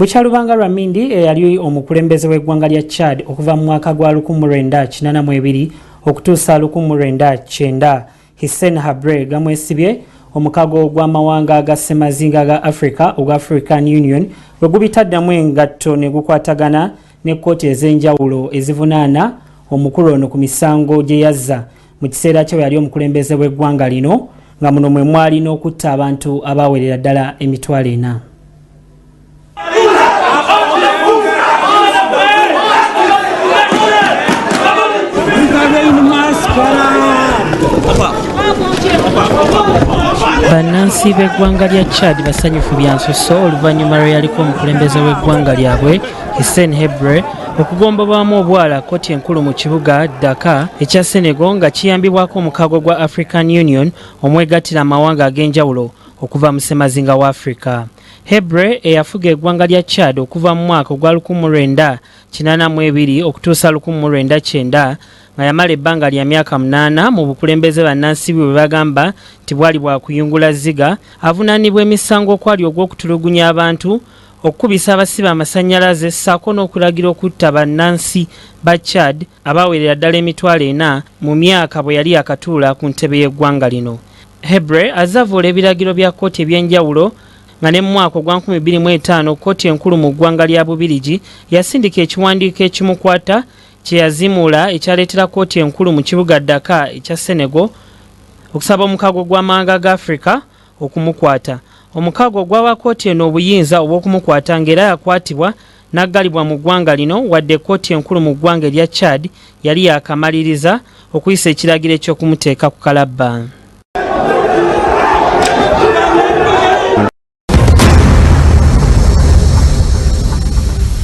Bukyalubanga Lwamindi eyali omukulembeze w'eggwanga lya Chad okuva mu mwaka gwa 1982 okutuusa 1990 Hissène Habré gamwesibye omukago gw'amawanga agassemazinga ga Africa ogwa African Union bwe gubitaddamu engatto ne gukwatagana ne kkooti ez'enjawulo ezivunaana omukulu ono ku misango gye yazza mu kiseera kye yali omukulembeze w'eggwanga lino nga muno mwe mwali n'okutta abantu abawerera ddala emitwalo 4. Bannansi b'eggwanga lya Chad basanyufu bya nsusso oluvannyuma lwe yaliko omukulembeze w'eggwanga lyabwe Hissène Habré okugombebwamu obwala kkooti enkulu mu kibuga Dakar ekya Senegal nga kiyambibwako omukago gwa African Union omwegattira amawanga ag'enjawulo okuva mu ssemazinga wa Africa. Habré eyafuga eggwanga lya Chad okuva mu mwaka ogwa 1982 okutuusa 1990 nga yamala ebbanga lya myaka 8 mu bukulembeze bannansi bwe bagamba nti bwali bwa kuyungula zziga avunaanibwa emisango okwali ogw'okutulugunya abantu okukubisa abasiba amasannyalaze ssaako n'okulagira okutta bannansi ba Chad abawerera ddala emitwalo 4 mu myaka bwe yali akatuula ku ntebe y'eggwanga lino. Habré azavula ebiragiro bya kkooti eby'enjawulo nga ne mu mwaka ogwa 2005 kkooti enkulu mu ggwanga lya Bubirigi yasindika ekiwandiiko ekimukwata kye yazimula ekyaleetera kkooti enkulu mu kibuga Dakar ekya Senegal okusaba omukago gw'amawanga ga Africa okumukwata. Omukago gwawa kkooti eno obuyinza obw'okumukwata ng'era yakwatibwa n'aggalibwa mu ggwanga lino wadde kkooti enkulu mu ggwanga erya Chad yali yakamaliriza okuyisa ekiragiro eky'okumuteeka ku kalabba.